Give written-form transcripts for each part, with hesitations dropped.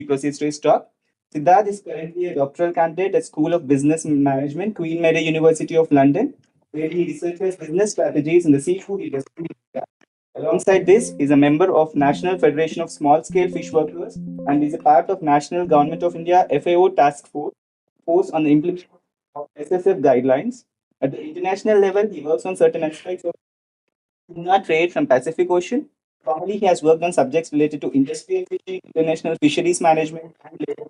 he proceeds to his talk. Siddharth is currently a doctoral candidate at School of Business Management, Queen Mary University of London, where he researches business strategies in the seafood industry. Alongside this, he is a member of National Federation of Small Scale Fish Workers and is a part of National Government of India FAO Task Force on the implementation of SSF guidelines. At the international level, he works on certain aspects of tuna trade from Pacific Ocean. Formerly, he has worked on subjects related to industrial fishing, international fisheries management, and labor.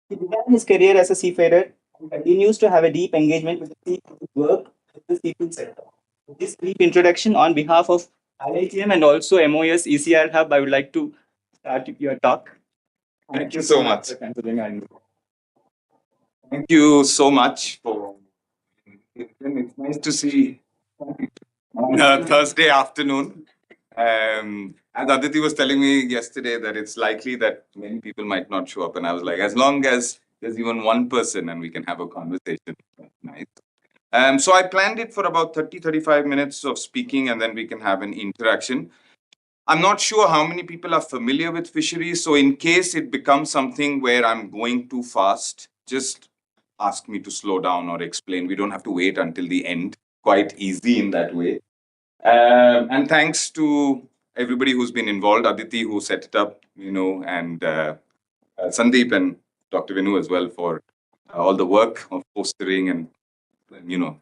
He began his career as a seafarer and continues to have a deep engagement with the seafood work with the seafood sector. With this brief introduction, on behalf of IITM and also MOS ECR Hub, I would like to start your talk. Thank you so much. Thank you so much for. It's nice to see on a Thursday afternoon. As Aditi was telling me yesterday that it's likely that many people might not show up, and I was like, as long as there's even one person and we can have a conversation, that's nice. So I planned it for about 35 minutes of speaking, and then we can have an interaction. I'm not sure how many people are familiar with fisheries, so in case it becomes something where I'm going too fast, just ask me to slow down or explain. We don't have to wait until the end. Quite easy in that way. And thanks to everybody who's been involved, Aditi who set it up, and Sandeep and Dr. Vinu as well for all the work of postering and, you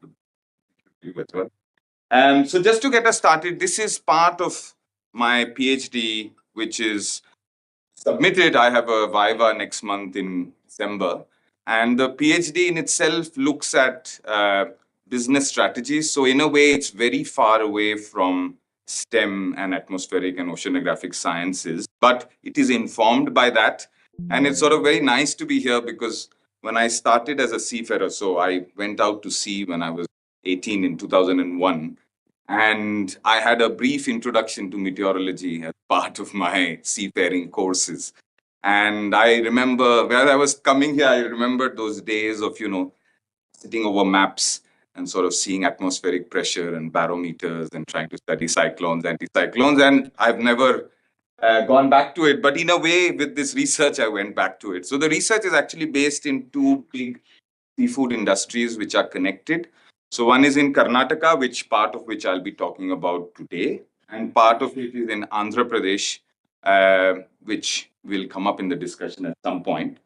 as well. So just to get us started, this is part of my PhD, which is submitted. I have a Viva next month in December. And the PhD in itself looks at business strategies. So in a way, it's very far away from STEM and atmospheric and oceanographic sciences, but it is informed by that. And it's sort of very nice to be here because when I started as a seafarer, so I went out to sea when I was 18 in 2001. And I had a brief introduction to meteorology as part of my seafaring courses. And I remember where I was coming here, I remembered those days of, sitting over maps and sort of seeing atmospheric pressure and barometers and trying to study cyclones, anticyclones. And I've never gone back to it. But in a way, with this research, I went back to it. So the research is actually based in two big seafood industries which are connected. So one is in Karnataka, part of which I'll be talking about today, and part of it is in Andhra Pradesh, which will come up in the discussion at some point.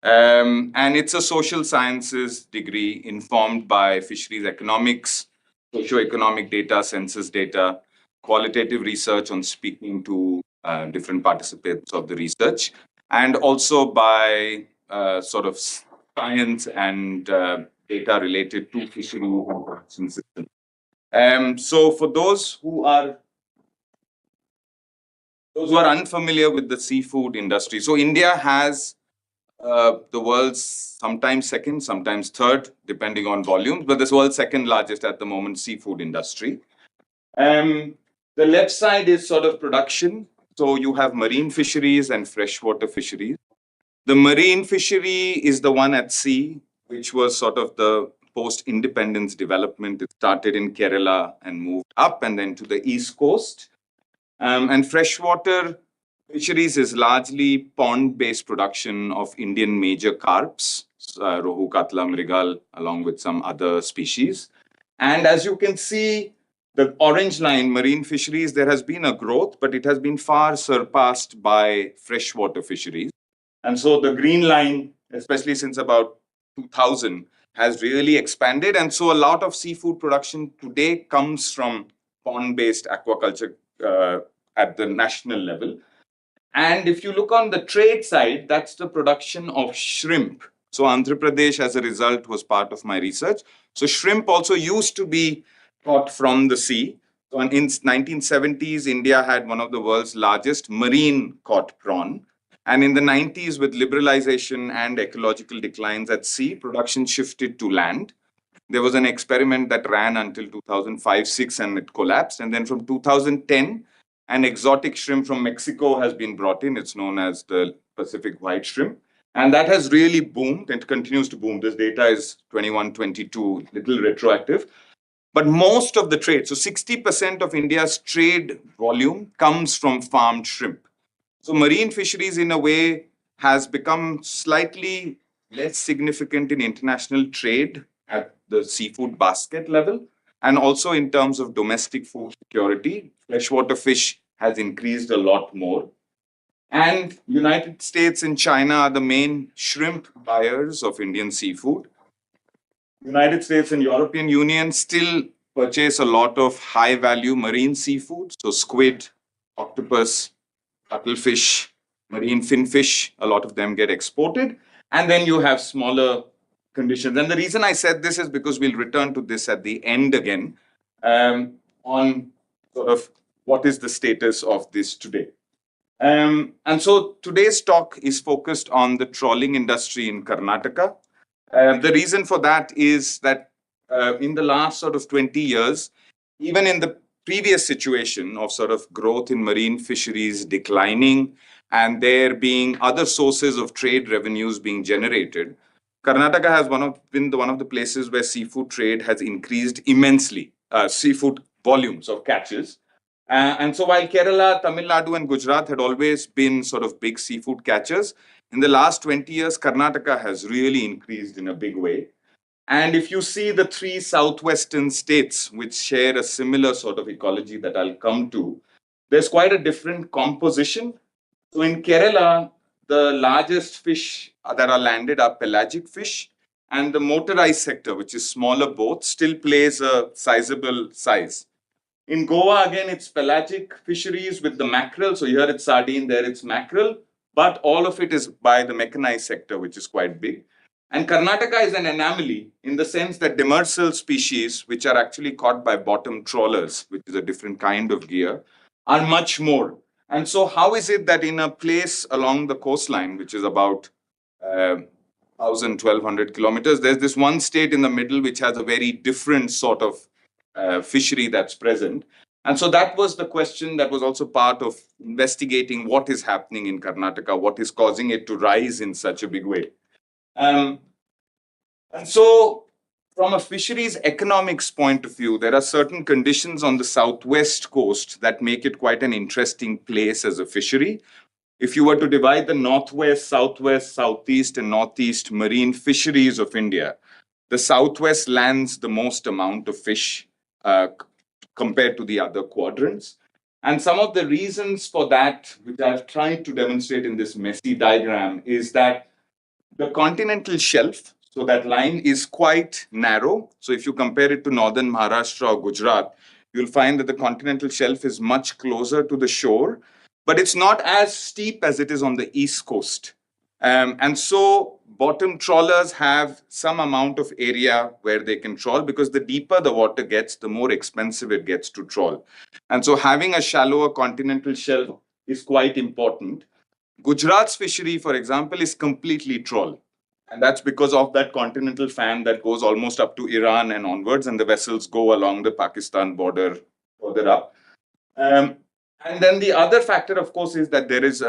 And it's a social sciences degree informed by fisheries economics, socioeconomic data, census data, qualitative research on speaking to different participants of the research, and also by sort of science and data related to fishery and production systems. So for those who are unfamiliar with the seafood industry, so India has the world's sometimes second, sometimes third, depending on volume, but this world's second largest at the moment seafood industry. The left side is sort of production. So you have marine fisheries and freshwater fisheries. The marine fishery is the one at sea, which was sort of the post-independence development. It started in Kerala and moved up and then to the East Coast. And freshwater fisheries is largely pond-based production of Indian major carps, rohu, katla, mrigal, along with some other species. And as you can see, the orange line, marine fisheries, there has been a growth, but it has been far surpassed by freshwater fisheries. And so the green line, especially since about 2000, has really expanded. And so a lot of seafood production today comes from pond-based aquaculture at the national level. And if you look on the trade side, that's the production of shrimp. So Andhra Pradesh, as a result, was part of my research. So shrimp also used to be caught from the sea. So in 1970s, India had one of the world's largest marine caught prawn. And in the 90s, with liberalization and ecological declines at sea, production shifted to land. There was an experiment that ran until 2005-06 and it collapsed. And then from 2010, an exotic shrimp from Mexico has been brought in. It's known as the Pacific white shrimp. And that has really boomed and continues to boom. This data is 21-22, little retroactive. But most of the trade, so 60% of India's trade volume comes from farmed shrimp. So marine fisheries, in a way, has become slightly less significant in international trade at the seafood basket level, and also in terms of domestic food security. Freshwater fish has increased a lot more. And United States and China are the main shrimp buyers of Indian seafood. United States and European Union still purchase a lot of high value marine seafood, so squid, octopus, cuttlefish, marine finfish, a lot of them get exported. And then you have smaller conditions. And the reason I said this is because we'll return to this at the end again, on sort of what is the status of this today. And so today's talk is focused on the trawling industry in Karnataka. The reason for that is that in the last sort of 20 years, even in the previous situation of sort of growth in marine fisheries declining and there being other sources of trade revenues being generated, Karnataka has been one of the places where seafood trade has increased immensely, seafood volumes of catches. And so while Kerala, Tamil Nadu, and Gujarat had always been sort of big seafood catchers, in the last 20 years, Karnataka has really increased in a big way. And if you see the three southwestern states, which share a similar sort of ecology that I'll come to, there's quite a different composition. So in Kerala, the largest fish that are landed are pelagic fish, and the motorized sector, which is smaller boats, still plays a sizable size. In Goa, again, it's pelagic fisheries with the mackerel. So here it's sardine, there it's mackerel, but all of it is by the mechanized sector, which is quite big. And Karnataka is an anomaly in the sense that demersal species, which are actually caught by bottom trawlers, which is a different kind of gear, are much more. And so how is it that in a place along the coastline, which is about 1,200 kilometers, there's this one state in the middle which has a very different sort of fishery that's present. And so that was the question that was also part of investigating what is happening in Karnataka, what is causing it to rise in such a big way. And so from a fisheries economics point of view, there are certain conditions on the southwest coast that make it quite an interesting place as a fishery. If you were to divide the northwest, southwest, southeast, and northeast marine fisheries of India, the southwest lands the most amount of fish compared to the other quadrants. And some of the reasons for that, which I've tried to demonstrate in this messy diagram, is that the continental shelf, so that line is quite narrow. So if you compare it to northern Maharashtra or Gujarat, you'll find that the continental shelf is much closer to the shore, but it's not as steep as it is on the east coast. And so bottom trawlers have some amount of area where they can trawl, because the deeper the water gets, the more expensive it gets to trawl. And so having a shallower continental shelf is quite important. Gujarat's fishery, for example, is completely trawl. And that's because of that continental fan that goes almost up to Iran and onwards, and the vessels go along the Pakistan border further up. And then the other factor, of course, is that there is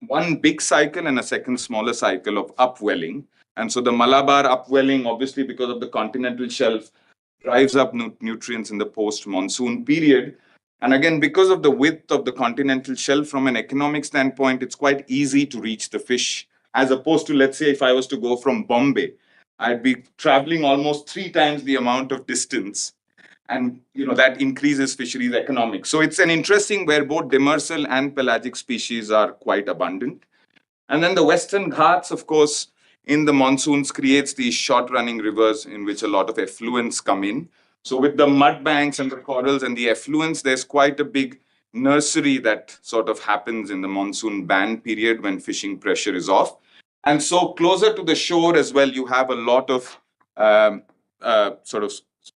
one big cycle and a second smaller cycle of upwelling. And so the Malabar upwelling, obviously because of the continental shelf, drives up nutrients in the post-monsoon period. And again, because of the width of the continental shelf, from an economic standpoint, it's quite easy to reach the fish, as opposed to, let's say, if I was to go from Bombay, I'd be traveling almost 3 times the amount of distance. And that increases fisheries economics. So it's an interesting where both demersal and pelagic species are quite abundant. And then the Western Ghats, of course, in the monsoons creates these short running rivers in which a lot of effluents come in. So with the mud banks and the corals and the effluents, there's quite a big nursery that sort of happens in the monsoon ban period when fishing pressure is off. And so closer to the shore as well, you have a lot of sort of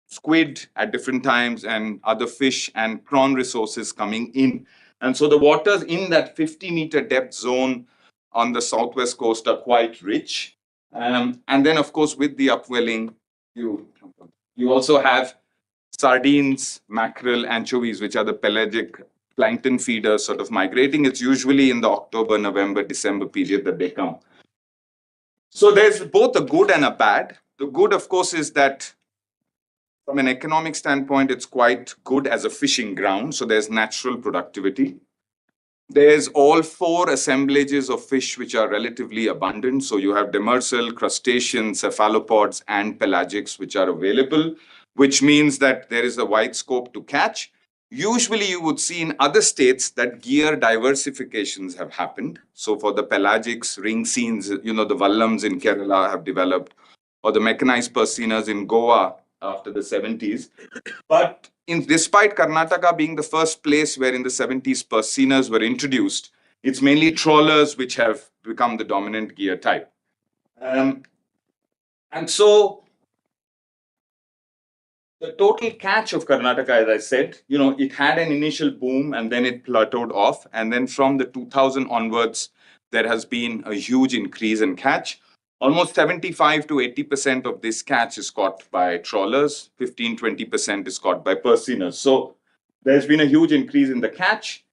squid at different times and other fish and prawn resources coming in. And so the waters in that 50-meter depth zone on the southwest coast are quite rich. And then, of course, with the upwelling, you also have sardines, mackerel, anchovies, which are the pelagic plankton feeders sort of migrating. It's usually in the October, November, December period that they come. So there's both a good and a bad. The good, of course, is that from an economic standpoint, it's quite good as a fishing ground. So there's natural productivity. There's all four assemblages of fish which are relatively abundant. So you have demersal, crustaceans, cephalopods, and pelagics which are available, which means that there is a wide scope to catch. Usually you would see in other states that gear diversifications have happened. So for the pelagics, ring seines, the vallams in Kerala have developed, or the mechanized persinas in Goa after the 70s. But despite Karnataka being the first place where in the 70s persinas were introduced, it's mainly trawlers which have become the dominant gear type. And so the total catch of Karnataka, as I said, it had an initial boom and then it plateaued off. And then from the 2000 onwards, there has been a huge increase in catch. Almost 75 to 80% of this catch is caught by trawlers, 15-20% is caught by persinas. So there's been a huge increase in the catch.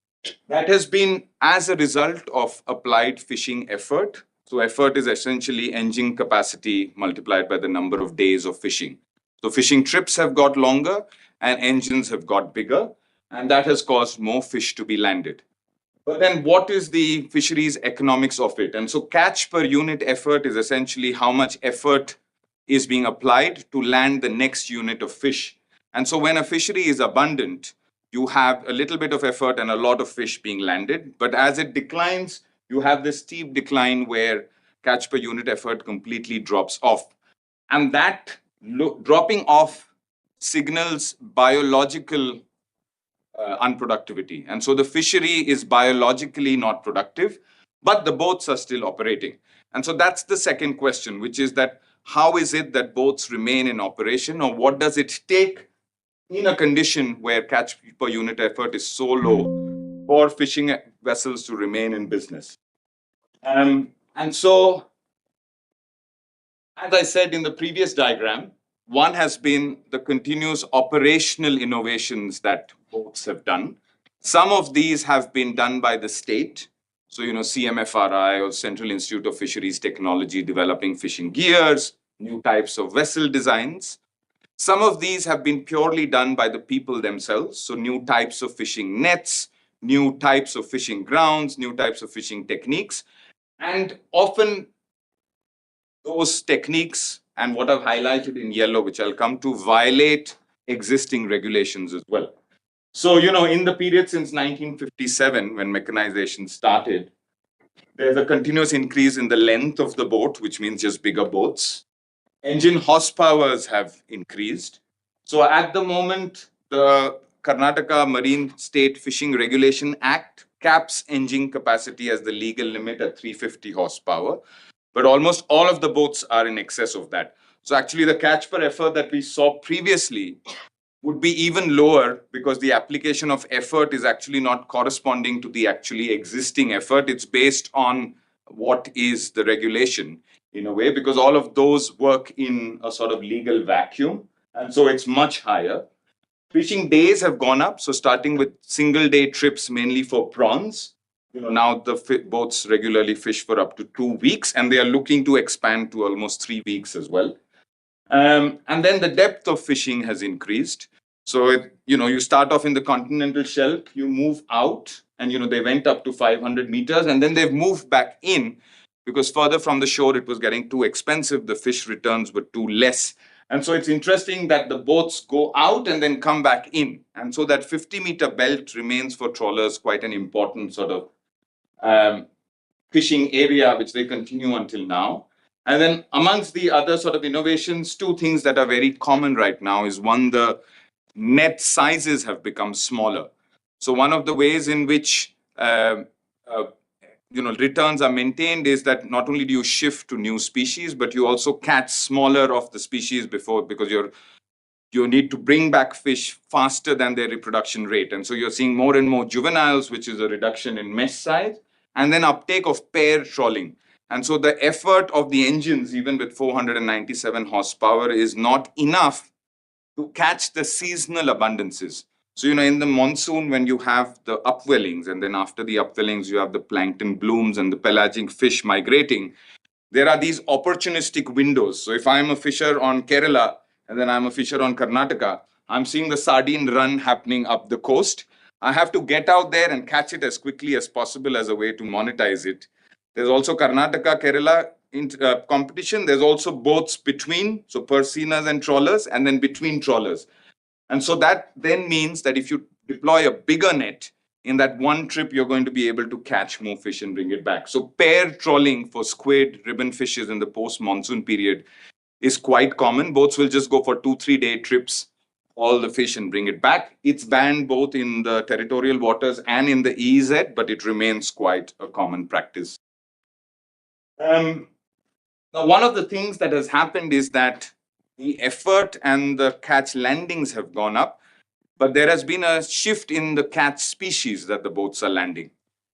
That has been as a result of applied fishing effort. So effort is essentially engine capacity multiplied by the number of days of fishing. So fishing trips have got longer and engines have got bigger, and that has caused more fish to be landed. But then what is the fisheries economics of it? And so catch per unit effort is essentially how much effort is being applied to land the next unit of fish. And so when a fishery is abundant, you have a little bit of effort and a lot of fish being landed. But as it declines, you have this steep decline where catch per unit effort completely drops off. And that dropping off signals biological unproductivity. And so the fishery is biologically not productive, but the boats are still operating. And so that's the second question, which is that how is it that boats remain in operation, or what does it take in a condition where catch per unit effort is so low for fishing vessels to remain in business? And so, as I said in the previous diagram, one has been the continuous operational innovations that boats have done. Some of these have been done by the state. So, CMFRI or Central Institute of Fisheries Technology developing fishing gears, new types of vessel designs. Some of these have been purely done by the people themselves. So new types of fishing nets, new types of fishing grounds, new types of fishing techniques. And often those techniques and what I've highlighted in yellow, which I'll come to, violate existing regulations as well. So, in the period since 1957, when mechanization started, there's a continuous increase in the length of the boat, which means just bigger boats. Engine horsepowers have increased. So at the moment, the Karnataka Marine State Fishing Regulation Act caps engine capacity as the legal limit at 350 horsepower. But almost all of the boats are in excess of that. So actually the catch per effort that we saw previously would be even lower because the application of effort is actually not corresponding to the actually existing effort. It's based on what is the regulation in a way, because all of those work in a sort of legal vacuum. And so it's much higher. Fishing days have gone up. So starting with single day trips, mainly for prawns, now the boats regularly fish for up to 2 weeks, and they are looking to expand to almost 3 weeks as well. And then the depth of fishing has increased. So, you start off in the continental shelf, you move out, and, they went up to 500 meters, and then they've moved back in because further from the shore, it was getting too expensive. The fish returns were too less. And so it's interesting that the boats go out and then come back in. And so that 50-meter belt remains for trawlers quite an important sort of fishing area, which they continue until now. And then amongst the other sort of innovations, two things that are very common right now is one, the net sizes have become smaller. So one of the ways in which returns are maintained is that not only do you shift to new species, but you also catch smaller of the species before, because you need to bring back fish faster than their reproduction rate. And so you're seeing more and more juveniles, which is a reduction in mesh size, and then uptake of pair trawling. And so the effort of the engines, even with 497 horsepower, is not enough to catch the seasonal abundances. So, in the monsoon, when you have the upwellings, and then after the upwellings, you have the plankton blooms and the pelagic fish migrating, there are these opportunistic windows. So if I'm a fisher on Kerala, and then I'm a fisher on Karnataka, I'm seeing the sardine run happening up the coast. I have to get out there and catch it as quickly as possible as a way to monetize it. There's also Karnataka, Kerala competition. There's also boats between, so Persinas and trawlers, and then between trawlers. And so that then means that if you deploy a bigger net, in that one trip, you're going to be able to catch more fish and bring it back. So pair trawling for squid, ribbon fishes in the post-monsoon period is quite common. Boats will just go for 2-3 day trips, all the fish and bring it back. It's banned both in the territorial waters and in the EEZ, but it remains quite a common practice. Now, one of the things that has happened is that the effort and the catch landings have gone up, but there has been a shift in the catch species that the boats are landing.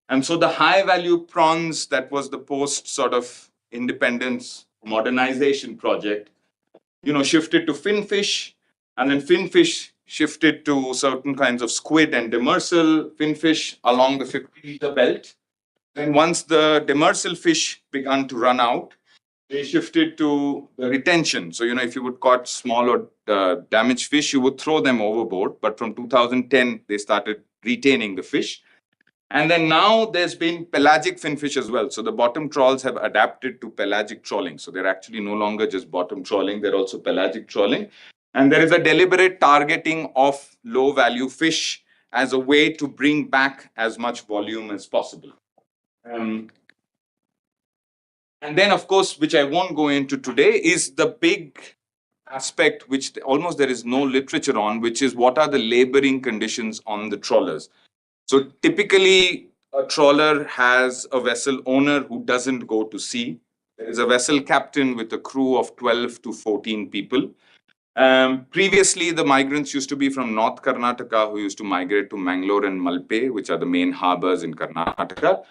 And so the high value prawns, that was the post sort of independence modernization project, shifted to finfish, and then finfish shifted to certain kinds of squid and demersal finfish along the 50-meter belt. Then once the demersal fish began to run out, they shifted to the retention. So, if you would caught small or damaged fish, you would throw them overboard. But from 2010, they started retaining the fish. And then now there's been pelagic finfish as well. So the bottom trawls have adapted to pelagic trawling. So they're actually no longer just bottom trawling, they're also pelagic trawling. And there is a deliberate targeting of low value fish as a way to bring back as much volume as possible. And then, of course, which I won't go into today, is the big aspect which almost there is no literature on, which is what are the laboring conditions on the trawlers. So typically, a trawler has a vessel owner who doesn't go to sea. There is a vessel captain with a crew of 12 to 14 people. Previously, the migrants used to be from North Karnataka, who used to migrate to Mangalore and Malpe, which are the main harbors in Karnataka.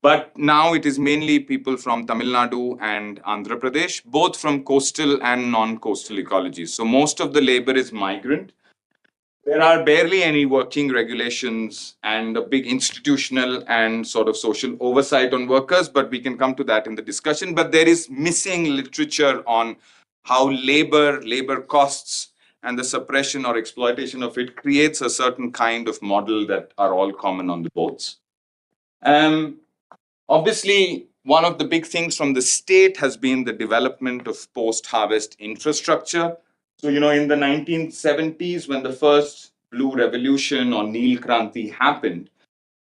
But now it is mainly people from Tamil Nadu and Andhra Pradesh, both from coastal and non-coastal ecologies. So most of the labor is migrant. There are barely any working regulations and a big institutional and sort of social oversight on workers, but we can come to that in the discussion. But there is missing literature on how labor costs, and the suppression or exploitation of it creates a certain kind of model that are all common on the boats. Obviously, one of the big things from the state has been the development of post-harvest infrastructure. So, in the 1970s, when the first Blue Revolution or Neel Kranti happened,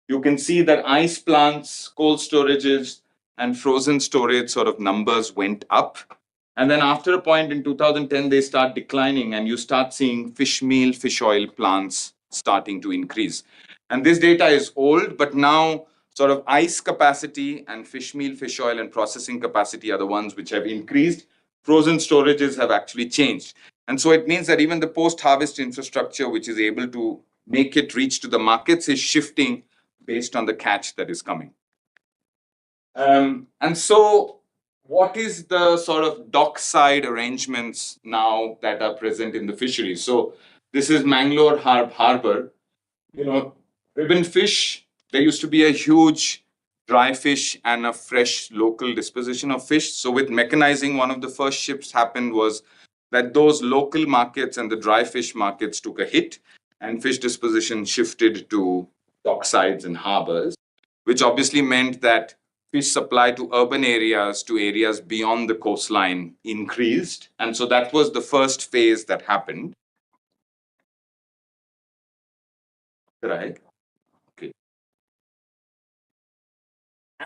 you can see that ice plants, cold storages, and frozen storage sort of numbers went up. And then after a point in 2010, they start declining, and you start seeing fish meal, fish oil plants starting to increase. And this data is old, but now sort of ice capacity and fish meal, fish oil, and processing capacity are the ones which have increased. Frozen storages have actually changed. And so it means that even the post-harvest infrastructure, which is able to make it reach to the markets, is shifting based on the catch that is coming. And so what is the sort of dockside arrangements now that are present in the fisheries? So this is Mangalore Harbor. Ribbon fish, there used to be a huge dry fish and a fresh local disposition of fish. So with mechanizing, one of the first shifts happened was that those local markets and the dry fish markets took a hit, and fish disposition shifted to docksides and harbors, which obviously meant that fish supply to urban areas, to areas beyond the coastline increased. And so that was the first phase that happened. Right. Okay.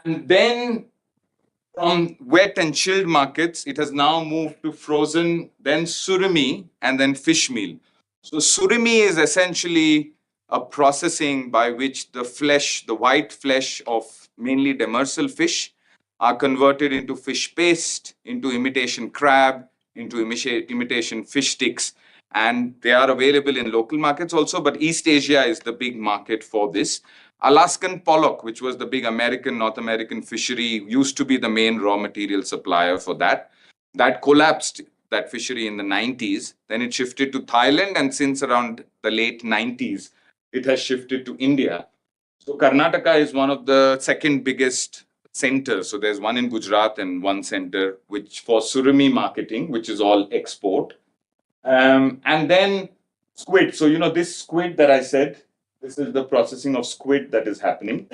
And then from wet and chilled markets, it has now moved to frozen, then surimi, and then fish meal. So surimi is essentially a processing by which the flesh, the white flesh of mainly demersal fish, are converted into fish paste, into imitation crab, into imitation fish sticks. And they are available in local markets also, but East Asia is the big market for this. Alaskan pollock, which was the big North American fishery, used to be the main raw material supplier for that. That collapsed, that fishery, in the 90s. Then it shifted to Thailand, and since around the late 90s, it has shifted to India. So Karnataka is one of the second biggest centers. So there's one in Gujarat and one center which for surimi marketing, which is all export. And then squid. So, this squid that I said, This is the processing of squid that is happening.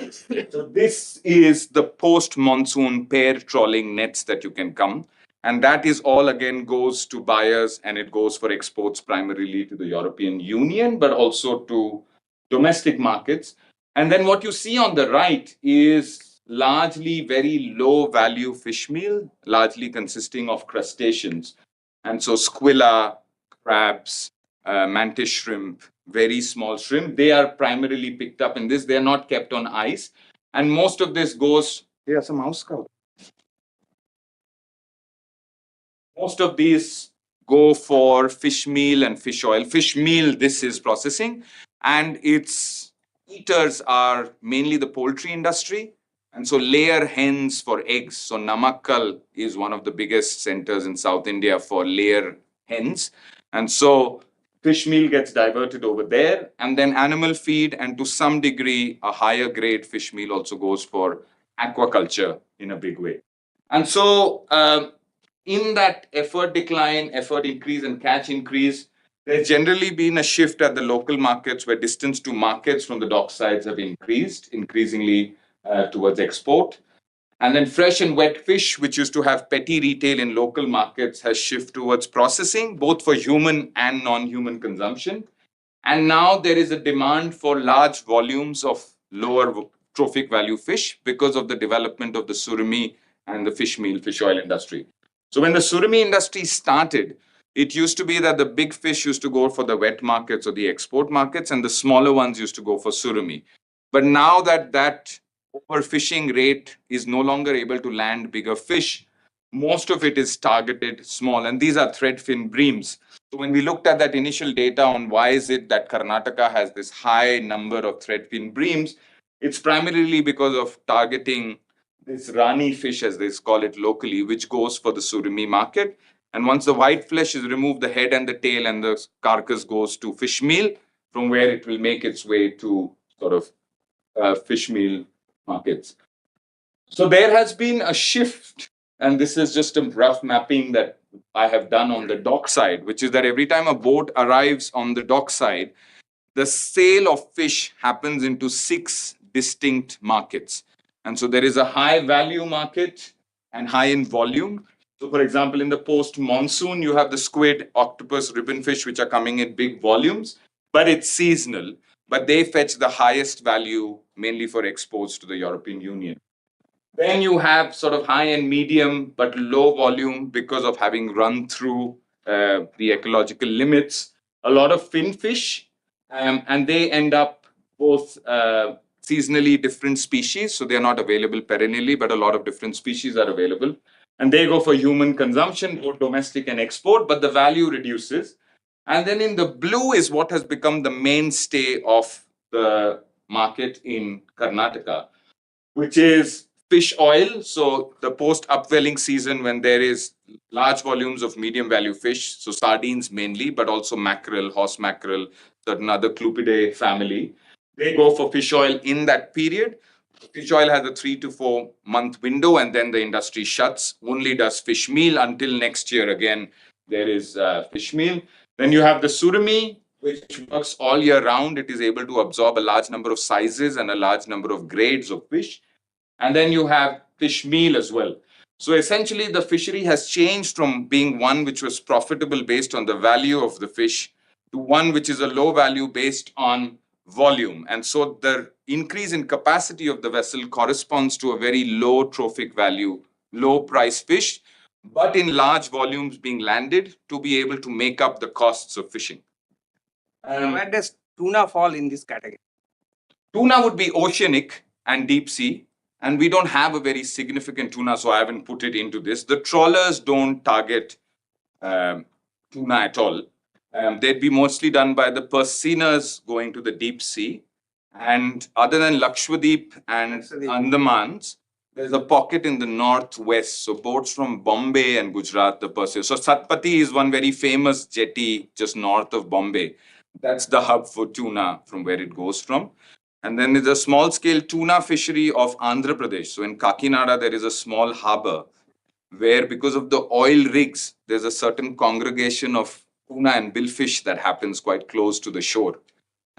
So this is the post-monsoon pair trawling nets that you can come. And that is all again goes to buyers and it goes for exports primarily to the European Union, but also to domestic markets. And then what you see on the right is largely very low value fish meal, largely consisting of crustaceans. And so squilla, crabs, mantis shrimp, very small shrimp, they are primarily picked up in this. They are not kept on ice. And most of this goes, here's a mouse cow. Most of these go for fish meal and fish oil. Fish meal, this is processing, and its eaters are mainly the poultry industry. And so layer hens for eggs. So Namakkal is one of the biggest centers in South India for layer hens. And so fish meal gets diverted over there. And then animal feed, and to some degree, a higher grade fish meal also goes for aquaculture in a big way. And so in that effort decline, effort increase, and catch increase, there's generally been a shift at the local markets where distance to markets from the dock sides have increased, increasingly towards export. And then fresh and wet fish, which used to have petty retail in local markets, has shifted towards processing, both for human and non-human consumption. And now there is a demand for large volumes of lower trophic value fish because of the development of the surimi and the fish meal, fish oil industry. So when the surimi industry started, it used to be that the big fish used to go for the wet markets or the export markets, and the smaller ones used to go for surimi. But now that that overfishing rate is no longer able to land bigger fish, most of it is targeted small, and these are thread fin breams. So when we looked at that initial data on why is it that Karnataka has this high number of thread fin breams, it's primarily because of targeting this Rani fish, as they call it locally, which goes for the surimi market. And once the white flesh is removed, the head and the tail and the carcass goes to fish meal, from where it will make its way to sort of fish meal markets. So there has been a shift, and this is just a rough mapping that I have done on the dock side, which is that every time a boat arrives on the dock side, the sale of fish happens into 6 distinct markets. And so there is a high value market and high in volume. So, for example, in the post monsoon, you have the squid, octopus, ribbonfish, which are coming in big volumes, but it's seasonal. But they fetch the highest value mainly for exports to the European Union. Then you have sort of high and medium, but low volume because of having run through the ecological limits. A lot of finfish, and they end up both seasonally different species, so they are not available perennially, but a lot of different species are available. And they go for human consumption, both domestic and export, but the value reduces. And then in the blue is what has become the mainstay of the market in Karnataka, which is fish oil. So the post upwelling season, when there is large volumes of medium value fish, so sardines mainly, but also mackerel, horse mackerel, certain other Clupidae family, they go for fish oil in that period. Fish oil has a 3 to 4 month window, and then the industry shuts, only does fish meal until next year. Again, there is fish meal. Then you have the surimi, which works all year round. It is able to absorb a large number of sizes and a large number of grades of fish. And then you have fish meal as well. So essentially, the fishery has changed from being one which was profitable based on the value of the fish to one which is a low value based on volume. And so the increase in capacity of the vessel corresponds to a very low trophic value, low price fish, but in large volumes being landed to be able to make up the costs of fishing. Where does tuna fall in this category? Tuna would be oceanic and deep sea. And we don't have a very significant tuna, so I haven't put it into this. The trawlers don't target tuna at all. They'd be mostly done by the Persinas going to the deep sea. And other than Lakshadweep and Andamans, there's a pocket in the northwest. So boats from Bombay and Gujarat, the Persians. So Satpati is one very famous jetty just north of Bombay. That's the hub for tuna from where it goes from. And then there's a small-scale tuna fishery of Andhra Pradesh. So in Kakinada, there is a small harbor where, because of the oil rigs, there's a certain congregation of tuna and billfish that happens quite close to the shore.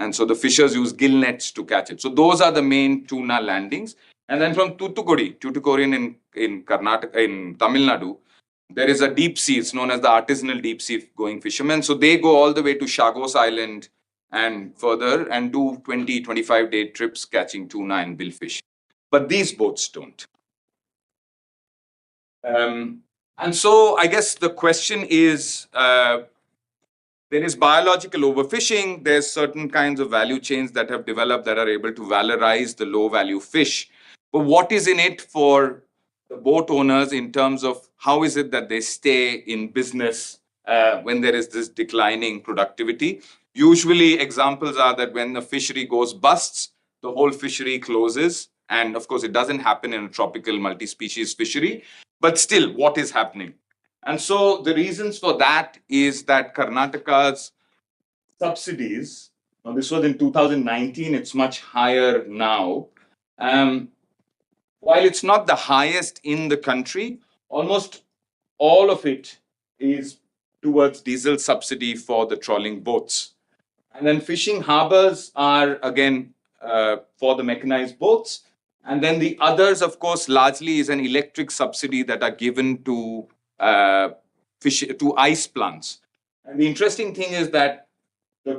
And so the fishers use gill nets to catch it. So those are the main tuna landings. And then from Tuticorin in Karnataka, in Tamil Nadu, there is a deep sea. It's known as the artisanal deep sea going fishermen. So they go all the way to Chagos Island and further and do 25-day trips catching tuna and billfish. But these boats don't. And so I guess the question is, there is biological overfishing. There's certain kinds of value chains that have developed that are able to valorize the low value fish. But what is in it for the boat owners in terms of how is it that they stay in business when there is this declining productivity? Usually examples are that when the fishery goes busts, the whole fishery closes. And of course, it doesn't happen in a tropical multi-species fishery. But still, what is happening? And so the reasons for that is that Karnataka's subsidies, now this was in 2019, it's much higher now. While it's not the highest in the country, almost all of it is towards diesel subsidy for the trawling boats. And then fishing harbors are again for the mechanized boats. And then the others, of course, largely is an electric subsidy that are given to to ice plants. And the interesting thing is that so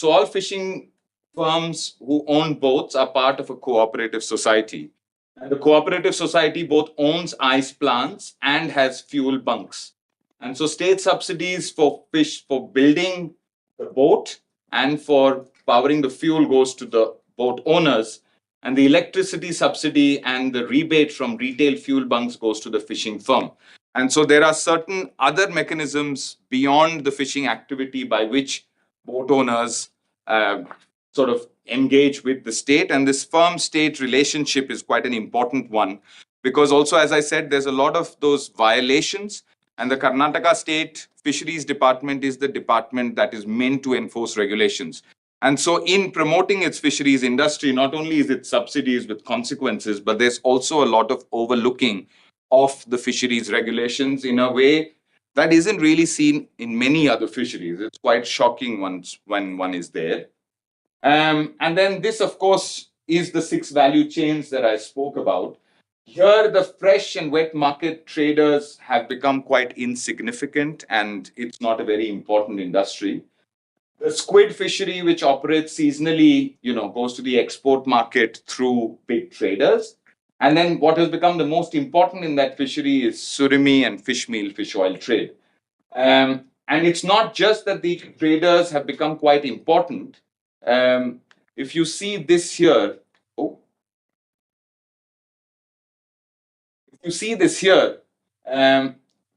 all fishing firms who own boats are part of a cooperative society. And the cooperative society both owns ice plants and has fuel bunks. And so state subsidies for building the boat and for powering the fuel goes to the boat owners. And the electricity subsidy and the rebate from retail fuel bunks goes to the fishing firm. And so there are certain other mechanisms beyond the fishing activity by which boat owners sort of engage with the state. And this firm-state relationship is quite an important one because also, as I said, there's a lot of those violations. And the Karnataka State Fisheries Department is the department that is meant to enforce regulations. And so in promoting its fisheries industry, not only is it subsidies with consequences, but there's also a lot of overlooking of the fisheries regulations in a way that isn't really seen in many other fisheries. It's quite shocking when one is there. And then this, of course, is the 6 value chains that I spoke about. Here, the fresh and wet market traders have become quite insignificant, and it's not a very important industry. The squid fishery, which operates seasonally, goes to the export market through big traders. And then what has become the most important in that fishery is surimi and fish meal, fish oil trade. And it's not just that the traders have become quite important. If you see this here,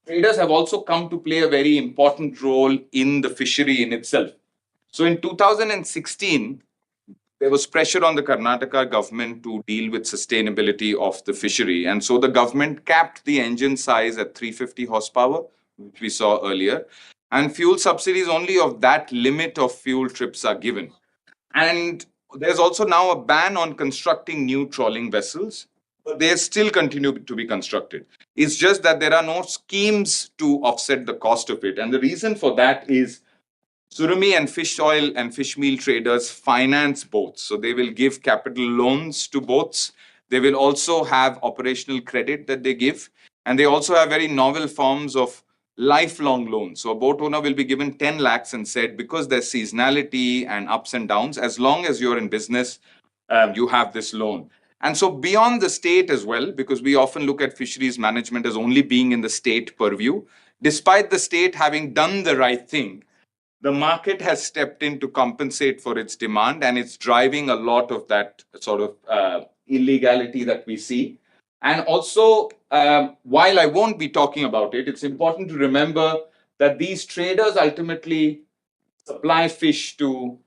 traders have also come to play a very important role in the fishery in itself. So in 2016, there was pressure on the Karnataka government to deal with sustainability of the fishery. And so the government capped the engine size at 350 horsepower, which we saw earlier. And fuel subsidies only of that limit of fuel trips are given. And there's also now a ban on constructing new trawling vessels, but they still continue to be constructed. It's just that there are no schemes to offset the cost of it. And the reason for that is surimi and fish oil and fish meal traders finance boats. So they will give capital loans to boats. They will also have operational credit that they give. And they also have very novel forms of lifelong loans. So a boat owner will be given 10 lakhs and said, because there's seasonality and ups and downs, as long as you're in business, you have this loan. And so beyond the state as well, because we often look at fisheries management as only being in the state purview, despite the state having done the right thing, the market has stepped in to compensate for its demand, and it's driving a lot of that sort of illegality that we see. And also, while I won't be talking about it, it's important to remember that these traders ultimately supply fish to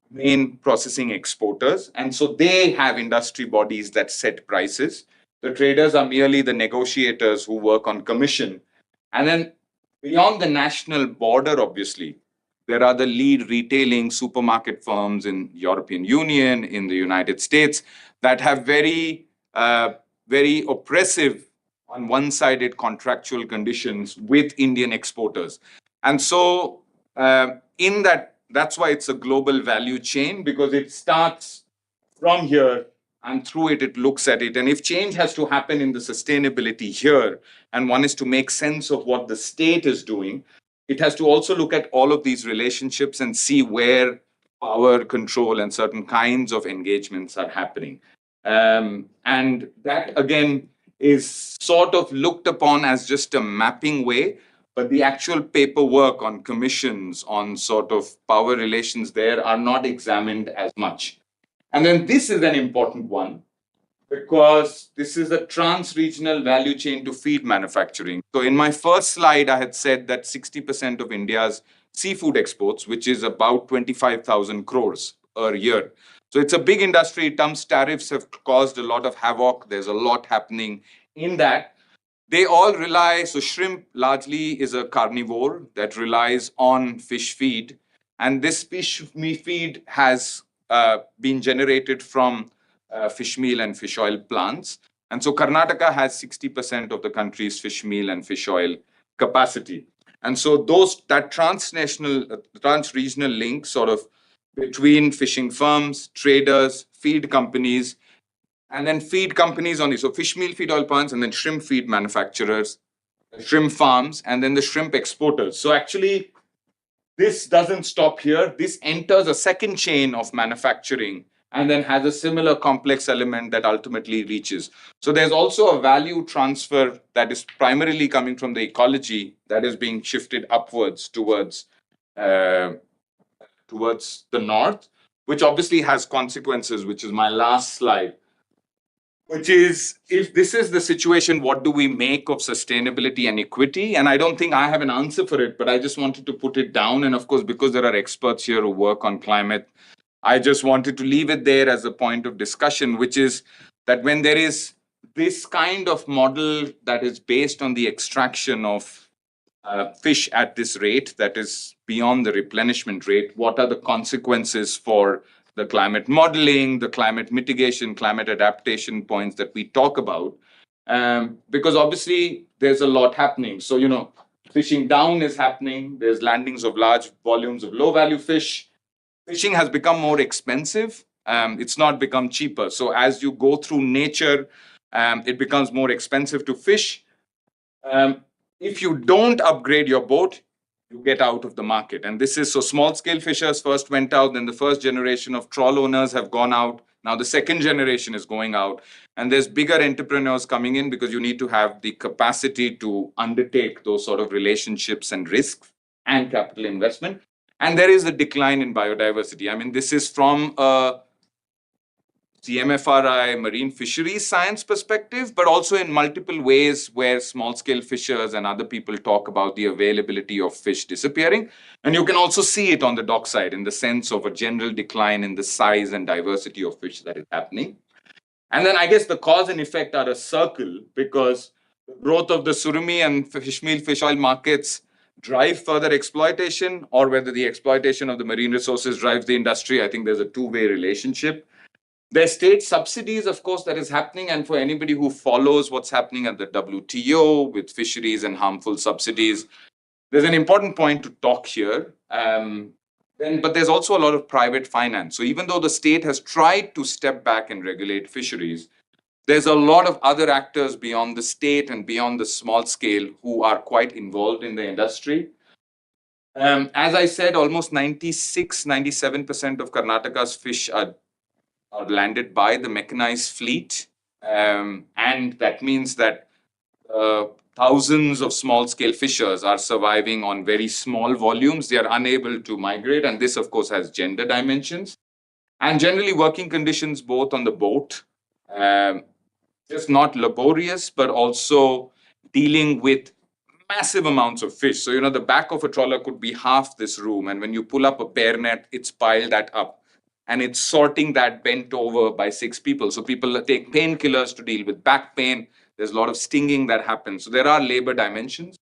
main processing exporters. And so they have industry bodies that set prices. The traders are merely the negotiators who work on commission. And then beyond the national border, obviously, there are the lead retailing supermarket firms in European Union, in the United States, that have very oppressive on one-sided contractual conditions with Indian exporters. And so in that that's why it's a global value chain, because it starts from here and through it, it looks at it. And if change has to happen in the sustainability here, and one is to make sense of what the state is doing, it has to also look at all of these relationships and see where power, control, and certain kinds of engagements are happening. And that, again, is sort of looked upon as just a mapping way, but the actual paperwork on commissions, on sort of power relations there are not examined as much. And then this is an important one, because this is a trans-regional value chain to feed manufacturing. So in my first slide, I had said that 60% of India's seafood exports, which is about 25,000 crores a year. So it's a big industry. Trump's tariffs have caused a lot of havoc. There's a lot happening in that. They all rely, so shrimp largely is a carnivore that relies on fish feed. And this fish feed has been generated from fish meal and fish oil plants. And so Karnataka has 60% of the country's fish meal and fish oil capacity. And so that trans-regional link sort of between fishing firms, traders, feed companies, and then feed companies only. So fish meal feed oil plants, and then shrimp feed manufacturers, shrimp farms, and then the shrimp exporters. So actually, this doesn't stop here. This enters a second chain of manufacturing and then has a similar complex element that ultimately reaches. So there's also a value transfer that is primarily coming from the ecology that is being shifted upwards towards the north, which obviously has consequences, which is my last slide. Which is, if this is the situation, what do we make of sustainability and equity? And I don't think I have an answer for it, but I just wanted to put it down. And of course, because there are experts here who work on climate, I just wanted to leave it there as a point of discussion, which is that when there is this kind of model that is based on the extraction of fish at this rate, that is beyond the replenishment rate, what are the consequences for the climate modeling, the climate mitigation, climate adaptation points that we talk about? Because obviously there's a lot happening. So, fishing down is happening. There's landings of large volumes of low value fish. Fishing has become more expensive. It's not become cheaper. So as you go through nature, it becomes more expensive to fish. If you don't upgrade your boat, you get out of the market. And this is, so small scale fishers first went out, then the first generation of trawl owners have gone out. Now the second generation is going out, and there's bigger entrepreneurs coming in, because you need to have the capacity to undertake those sort of relationships and risks and capital investment. And there is a decline in biodiversity. I mean, this is from a CMFRI marine fisheries science perspective, but also in multiple ways where small scale fishers and other people talk about the availability of fish disappearing. And you can also see it on the dockside in the sense of a general decline in the size and diversity of fish that is happening. And then I guess the cause and effect are a circle, because the growth of the surumi and fish meal, fish oil markets drive further exploitation, or whether the exploitation of the marine resources drives the industry. I think there's a two-way relationship. There's state subsidies, of course, that is happening. And for anybody who follows what's happening at the WTO with fisheries and harmful subsidies, there's an important point to talk here. But there's also a lot of private finance. So even though the state has tried to step back and regulate fisheries, there's a lot of other actors beyond the state and beyond the small scale who are quite involved in the industry. As I said, almost 97% of Karnataka's fish are landed by the mechanized fleet. And that means that thousands of small-scale fishers are surviving on very small volumes. They are unable to migrate. And this, of course, has gender dimensions. And generally working conditions both on the boat, just not laborious, but also dealing with massive amounts of fish. So, the back of a trawler could be half this room. And when you pull up a pair net, it's piled that up. And it's sorting that bent over by 6 people. So people take painkillers to deal with back pain. There's a lot of stinging that happens. So there are labor dimensions.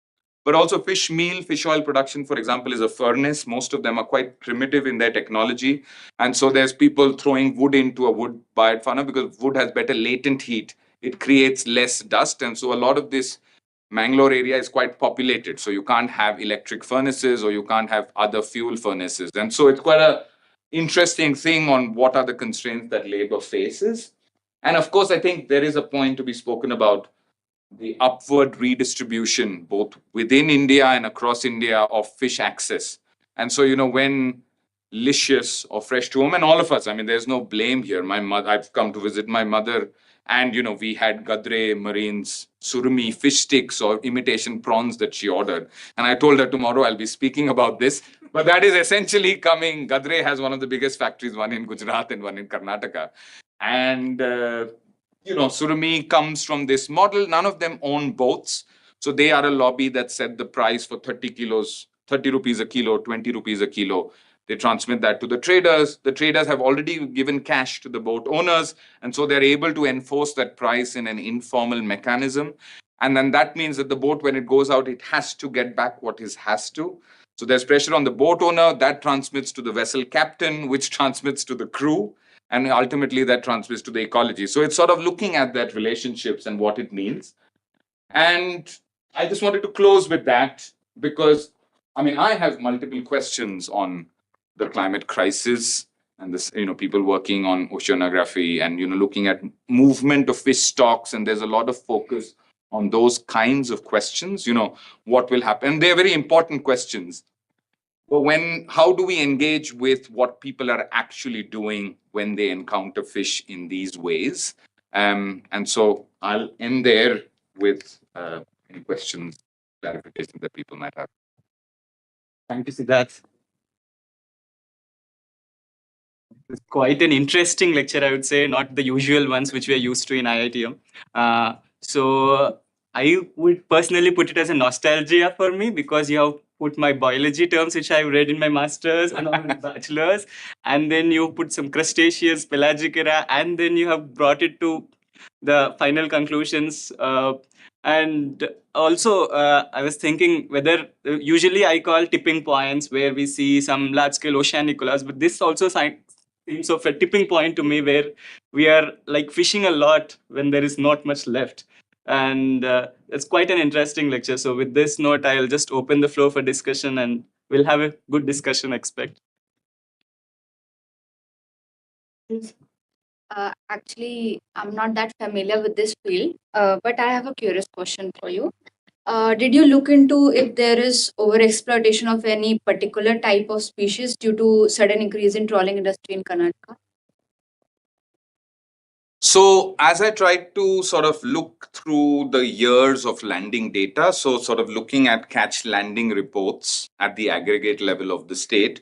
But also fish meal, fish oil production, for example, is a furnace. Most of them are quite primitive in their technology. And so there's people throwing wood into a wood-fired funnel, because wood has better latent heat. It creates less dust. And so a lot of this Mangalore area is quite populated, so you can't have electric furnaces or you can't have other fuel furnaces. And so it's quite a interesting thing on what are the constraints that labor faces. And of course, I think there is a point to be spoken about the upward redistribution, both within India and across India, of fish access. And so, when Licious or Fresh to Home, and all of us, I mean, there's no blame here. My mother, I've come to visit my mother, and, we had Gadre Marine's surumi fish sticks or imitation prawns that she ordered. And I told her tomorrow I'll be speaking about this. But that is essentially coming. Gadre has one of the biggest factories, one in Gujarat and one in Karnataka. And, surumi comes from this model. None of them own boats. So they are a lobby that set the price for 30 kilos, 30 rupees a kilo, 20 rupees a kilo. They transmit that to the traders. The traders have already given cash to the boat owners. And so they're able to enforce that price in an informal mechanism. And then that means that the boat, when it goes out, it has to get back what it has to. So there's pressure on the boat owner. That transmits to the vessel captain, which transmits to the crew. And ultimately that transmits to the ecology. So it's sort of looking at that relationships and what it means. And I just wanted to close with that because, I have multiple questions on the climate crisis and this, people working on oceanography and, looking at movement of fish stocks. And there's a lot of focus on those kinds of questions, what will happen. And they're very important questions. But how do we engage with what people are actually doing when they encounter fish in these ways? And so I'll end there with any questions, clarifications that people might have. Thank you, Siddharth. It's quite an interesting lecture, I would say, not the usual ones which we are used to in IITM. So I would personally put it as a nostalgia for me because you have put my biology terms, which I've read in my master's and my bachelor's, and then you put some crustaceous, pelagic era, and then you have brought it to the final conclusions. And also, I was thinking whether usually I call tipping points where we see some large-scale oceanicolas, but this also seems of a tipping point to me where we are like fishing a lot when there is not much left. And it's quite an interesting lecture. So with this note, I'll just open the floor for discussion and we'll have a good discussion, I expect. Actually, I'm not that familiar with this field, but I have a curious question for you. Did you look into if there is overexploitation of any particular type of species due to sudden increase in trawling industry in Karnataka? So as I tried to sort of look through the years of landing data, so sort of looking at catch landing reports at the aggregate level of the state,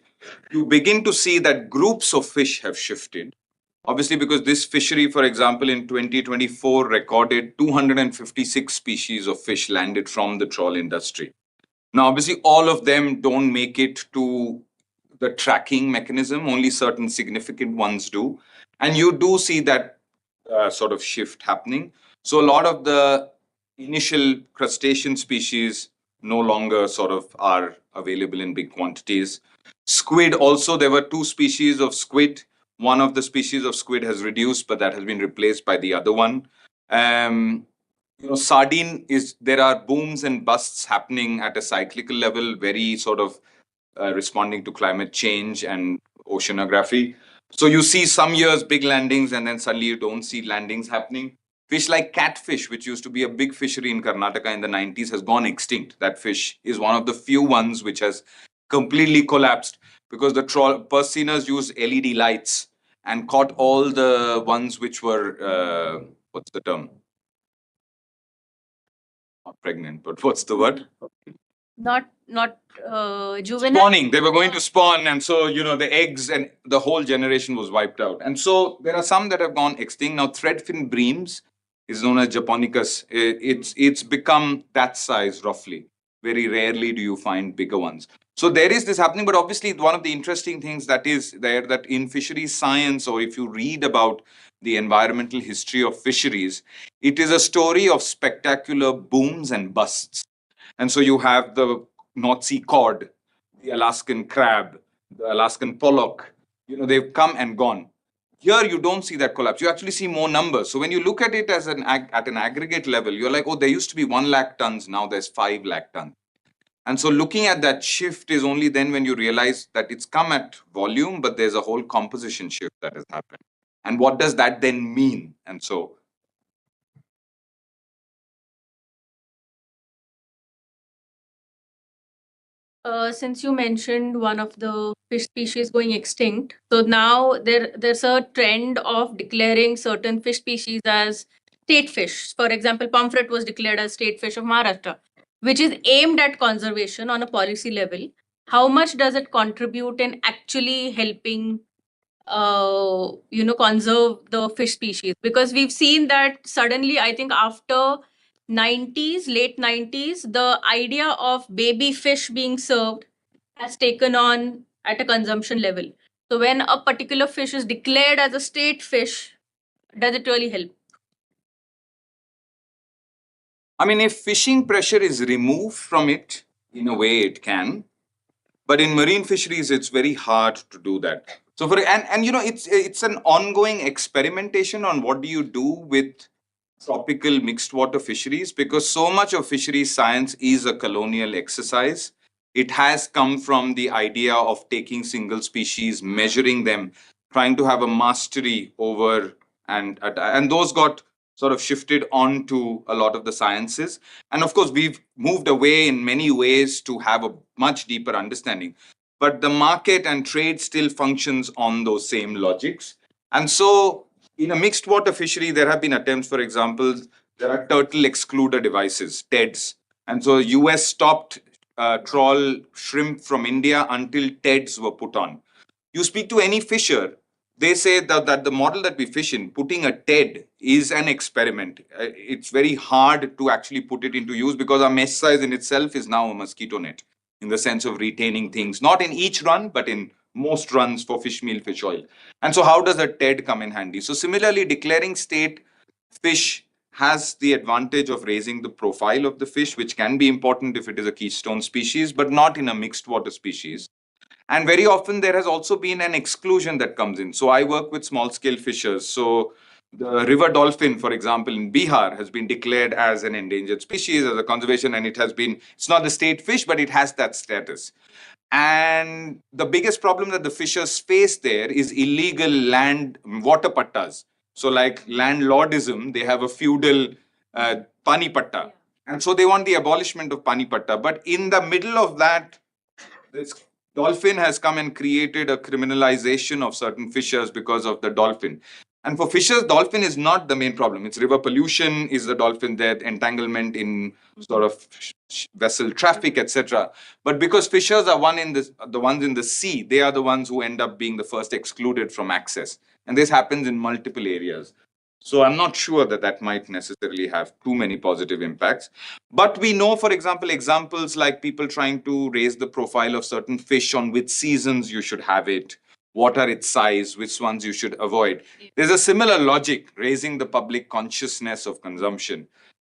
you begin to see that groups of fish have shifted. Obviously, because this fishery, for example, in 2024 recorded 256 species of fish landed from the trawl industry. Now, obviously, all of them don't make it to the tracking mechanism. Only certain significant ones do. And you do see that sort of shift happening. So a lot of the initial crustacean species no longer sort of are available in big quantities. Squid also, there were two species of squid. One of the species of squid has reduced, but that has been replaced by the other one. Sardine there are booms and busts happening at a cyclical level, very sort of responding to climate change and oceanography. So you see some years big landings and then suddenly you don't see landings happening. Fish like catfish, which used to be a big fishery in Karnataka in the 90s, has gone extinct. That fish is one of the few ones which has completely collapsed because the purse seiners used LED lights and caught all the ones which were, what's the term? Not pregnant, but what's the word? Not juvenile. Spawning. They were going to spawn, and so the eggs and the whole generation was wiped out. And so there are some that have gone extinct now. Threadfin breams is known as Japonicus. It's become that size roughly. Very rarely do you find bigger ones. So there is this happening, but obviously one of the interesting things that is there that in fisheries science, or if you read about the environmental history of fisheries, it is a story of spectacular booms and busts. And so you have the North Sea cod, the Alaskan crab, the Alaskan pollock. They've come and gone. Here, you don't see that collapse. You actually see more numbers. So when you look at it as at an aggregate level, you're like, oh, there used to be 1 lakh tons. Now there's 5 lakh tons. And so looking at that shift is only then when you realize that it's come at volume, but there's a whole composition shift that has happened. And what does that then mean? And so since you mentioned one of the fish species going extinct, so now there's a trend of declaring certain fish species as state fish. For example, pomfret was declared as state fish of Maharashtra, which is aimed at conservation on a policy level. How much does it contribute in actually helping conserve the fish species? Because we've seen that suddenly, I think after 90s, late 90s, the idea of baby fish being served has taken on at a consumption level. So when a particular fish is declared as a state fish, does it really help? I mean, if fishing pressure is removed from it, in a way it can. But in marine fisheries, it's very hard to do that. So it's an ongoing experimentation on what do you do with tropical mixed water fisheries, because so much of fisheries science is a colonial exercise. It has come from the idea of taking single species, measuring them, trying to have a mastery over, and those got sort of shifted onto a lot of the sciences. And of course, we've moved away in many ways to have a much deeper understanding. But the market and trade still functions on those same logics. And so in a mixed water fishery, there have been attempts, for example, there are turtle excluder devices, TEDs. And so US stopped trawl shrimp from India until TEDs were put on. You speak to any fisher, they say that the model that we fish in, putting a TED is an experiment. It's very hard to actually put it into use because our mesh size in itself is now a mosquito net in the sense of retaining things, not in each run, but in most runs for fish meal, fish oil. And so how does a TED come in handy? So similarly, declaring state fish has the advantage of raising the profile of the fish, which can be important if it is a keystone species, but not in a mixed water species. And very often there has also been an exclusion that comes in. So I work with small scale fishers. So the river dolphin, for example, in Bihar has been declared as an endangered species, as a conservation, and it's not the state fish, but it has that status. And the biggest problem that the fishers face there is illegal land water pattas. So like landlordism, they have a feudal pani patta. And so they want the abolishment of pani patta. But in the middle of that, this dolphin has come and created a criminalization of certain fishers because of the dolphin. And for fishers, dolphin is not the main problem. It's river pollution, is the dolphin death, entanglement in sort of vessel traffic, etc. But because fishers are the ones in the sea, they are the ones who end up being the first excluded from access. And this happens in multiple areas. So I'm not sure that might necessarily have too many positive impacts. But we know, for example, examples like people trying to raise the profile of certain fish on which seasons you should have it, what are its size, which ones you should avoid. There's a similar logic, raising the public consciousness of consumption.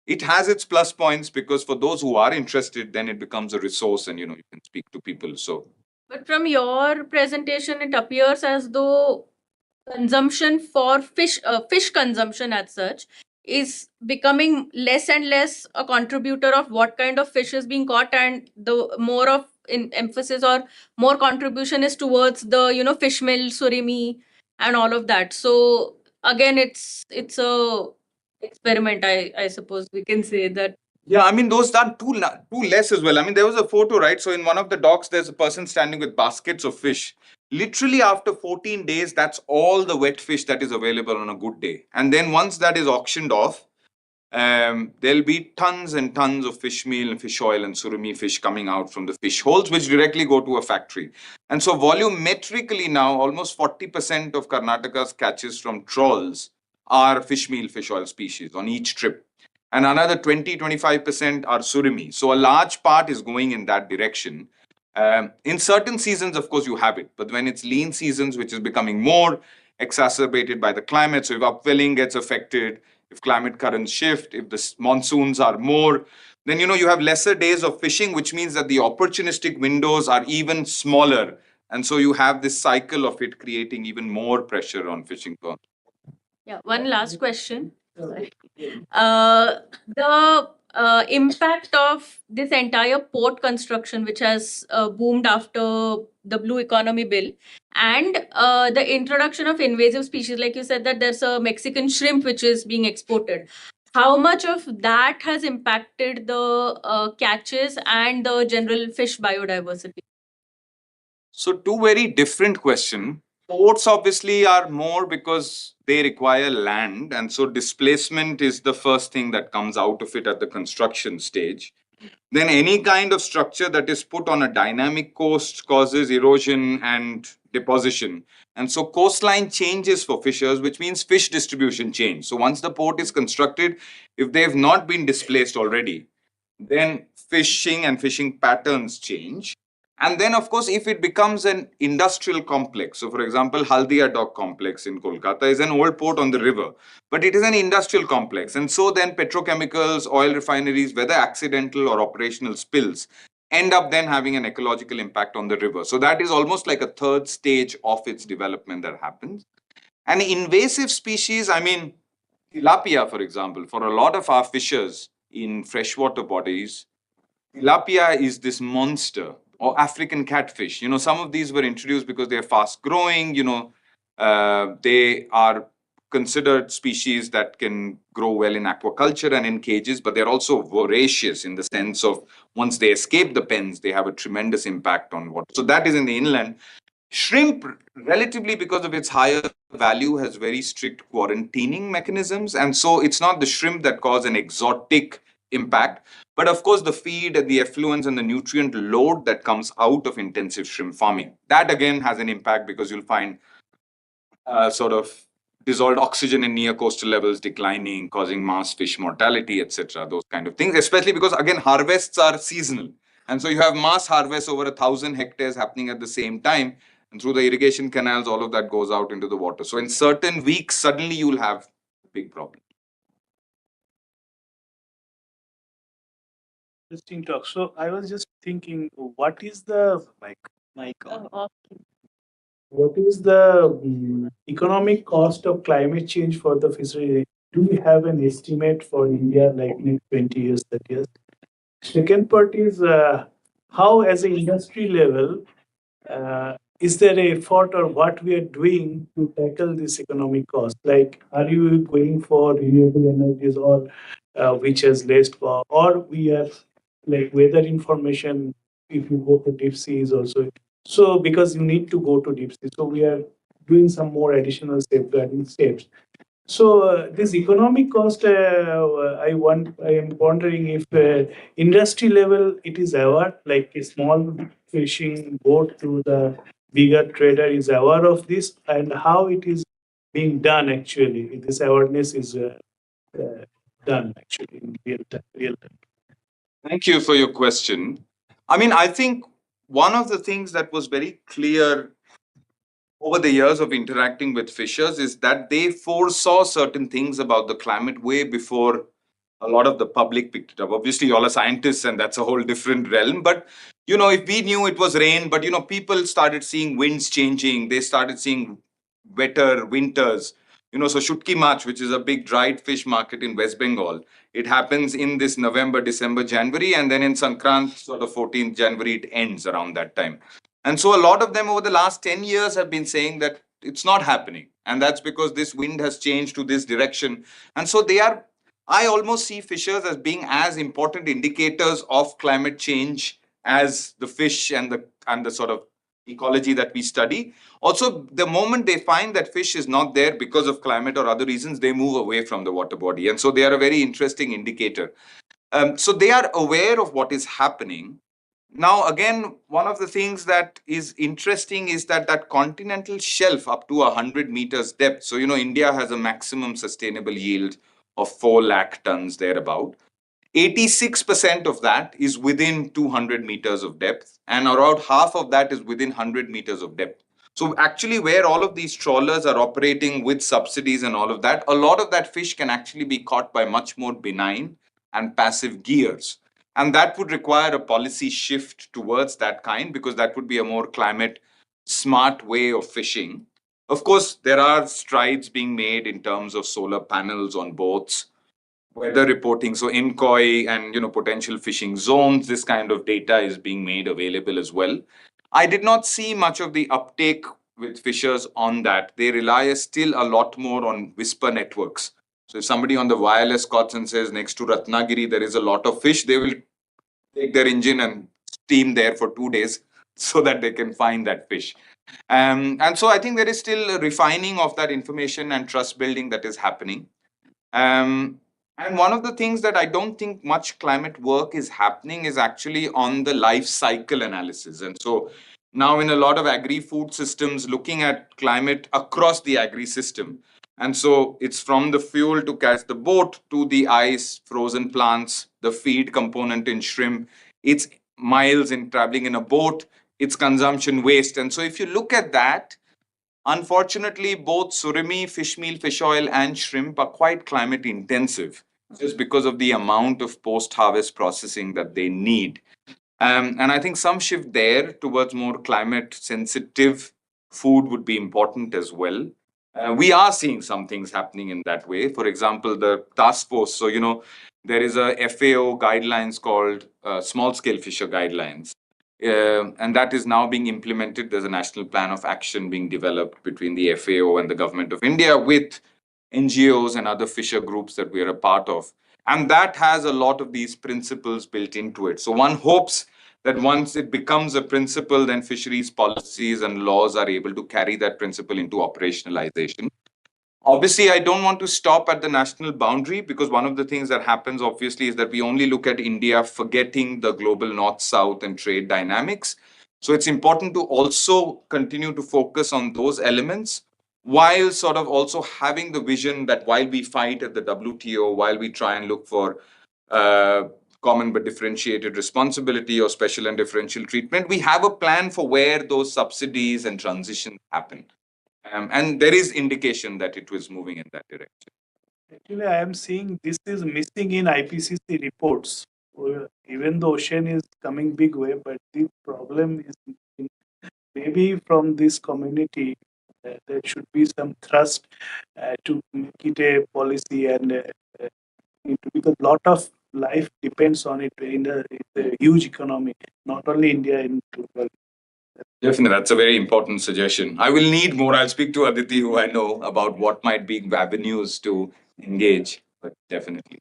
It has its plus points because for those who are interested, then it becomes a resource and, you can speak to people. So, but from your presentation, it appears as though consumption for fish consumption as such is becoming less and less a contributor of what kind of fish is being caught, and the more of emphasis or more contribution is towards the fish meal, surimi, and all of that. So again, it's a experiment, I suppose we can say that. yeah, I mean, those are too less as well. I mean, there was a photo, right? So in one of the docks, there's a person standing with baskets of fish. Literally after 14 days, that's all the wet fish that is available on a good day. And then once that is auctioned off, there'll be tons and tons of fish meal and fish oil and surimi fish coming out from the fish holes, which directly go to a factory. And so volumetrically now, almost 40% of Karnataka's catches from trawls are fish meal, fish oil species on each trip. And another 20-25% are surimi. So a large part is going in that direction. In certain seasons, of course, you have it. But when it's lean seasons, which is becoming more exacerbated by the climate, so if upwelling gets affected, if climate currents shift, if the monsoons are more, then you have lesser days of fishing, which means that the opportunistic windows are even smaller And so you have this cycle of it creating even more pressure on fishing ponds. Yeah, one last question. Sorry. The impact of this entire port construction, which has boomed after the Blue Economy Bill, and the introduction of invasive species, like you said, that there's a Mexican shrimp which is being exported. How much of that has impacted the catches and the general fish biodiversity? So two very different questions. Ports obviously are more because they require land, and so displacement is the first thing that comes out of it at the construction stage. Then any kind of structure that is put on a dynamic coast causes erosion and deposition. And so coastline changes for fishers, which means fish distribution change. So once the port is constructed, if they've not been displaced already, then fishing and fishing patterns change. And then, of course, if it becomes an industrial complex, so for example, Haldia Dock Complex in Kolkata is an old port on the river, but it is an industrial complex. And so then petrochemicals, oil refineries, whether accidental or operational spills, end up then having an ecological impact on the river. So that is almost like a third stage of its development that happens. And invasive species, I mean, tilapia, for example, for a lot of our fishers in freshwater bodies, tilapia is this monster, or African catfish. You know, some of these were introduced because they're fast growing, they are considered species that can grow well in aquaculture and in cages, but they're also voracious in the sense of once they escape the pens, they have a tremendous impact on water. So that is in the inland. Shrimp, relatively because of its higher value, has very strict quarantining mechanisms. And so it's not the shrimp that cause an exotic impact, but of course the feed and the effluents and the nutrient load that comes out of intensive shrimp farming. That again has an impact because you'll find sort of dissolved oxygen in near coastal levels declining, causing mass fish mortality, etc. Those kind of things, especially because again harvests are seasonal. And so you have mass harvests over 1,000 hectares happening at the same time. And through the irrigation canals, all of that goes out into the water. So in certain weeks, suddenly you'll have a big problem. Interesting talk. So I was just thinking, what is the what is the economic cost of climate change for the fishery? Do we have an estimate for India, like next 20 years, 30 years? Second part is how, as an industry level, is there a effort or what we are doing to tackle this economic cost? Like, are you going for renewable energies or which has less cost, or we are like weather information? If you go to deep sea is also so because you need to go to deep sea. So we are doing some more additional safeguarding steps. So this economic cost, I am wondering if industry level it is aware, like a small fishing boat to the bigger trader is aware of this, and how it is being done actually. This awareness is done actually in real time. Thank you for your question. I mean, I think one of the things that was very clear over the years of interacting with fishers is that they foresaw certain things about the climate way before a lot of the public picked it up. Obviously, you all are scientists and that's a whole different realm. But, if we knew it was rain, but, people started seeing winds changing, they started seeing wetter winters. So Shutki March, which is a big dried fish market in West Bengal, it happens in this November, December, January, and then in Sankrant, sort of 14th January, it ends around that time. And so a lot of them over the last 10 years have been saying that it's not happening. And that's because this wind has changed to this direction. And so I almost see fishers as being as important indicators of climate change as the fish and the sort of ecology that we study. Also, the moment they find that fish is not there because of climate or other reasons, they move away from the water body. And so they are a very interesting indicator. So they are aware of what is happening. Now, again, one of the things that is interesting is that continental shelf up to 100 meters depth. So, India has a maximum sustainable yield of 4 lakh tons thereabout. 86% of that is within 200 meters of depth, and around half of that is within 100 meters of depth. So actually, where all of these trawlers are operating with subsidies and all of that, a lot of that fish can actually be caught by much more benign and passive gears. And that would require a policy shift towards that kind, because that would be a more climate smart way of fishing. Of course, there are strides being made in terms of solar panels on boats, weather reporting, so INCOI and potential fishing zones. This kind of data is being made available as well. I did not see much of the uptake with fishers on that. They rely still a lot more on whisper networks. So if somebody on the wireless calls and says next to Ratnagiri there is a lot of fish, they will take their engine and steam there for 2 days so that they can find that fish. And so I think there is still a refining of that information and trust building that is happening. And one of the things that I don't think much climate work is happening is actually on the life cycle analysis. And so now in a lot of agri-food systems, looking at climate across the agri-system. And so it's from the fuel to catch the boat to the ice, frozen plants, the feed component in shrimp. It's miles in traveling in a boat, it's consumption waste. And so if you look at that, unfortunately, both surimi, fish meal, fish oil, and shrimp are quite climate intensive just because of the amount of post harvest processing that they need. And I think some shift there towards more climate sensitive food would be important as well. We are seeing some things happening in that way. For example, the task force. So, there is a FAO guidelines called small scale fisher guidelines. And that is now being implemented. There's a national plan of action being developed between the FAO and the government of India with NGOs and other fisher groups that we are a part of. And that has a lot of these principles built into it. So one hopes that once it becomes a principle, then fisheries policies and laws are able to carry that principle into operationalization. Obviously, I don't want to stop at the national boundary, because one of the things that happens, obviously, is that we only look at India, forgetting the global north-south and trade dynamics. So it's important to also continue to focus on those elements, while sort of also having the vision that while we fight at the WTO, while we try and look for common but differentiated responsibility or special and differential treatment, we have a plan for where those subsidies and transitions happen. And there is indication that it was moving in that direction. Actually, I am seeing this is missing in IPCC reports. Even the ocean is coming big way, but the problem is missing. Maybe from this community, there should be some thrust to make it a policy, and because a lot of life depends on it. It's a huge economy, not only India, in global. Definitely, that's a very important suggestion. I will need more. I'll speak to Aditi, who I know, about what might be avenues to engage, but definitely.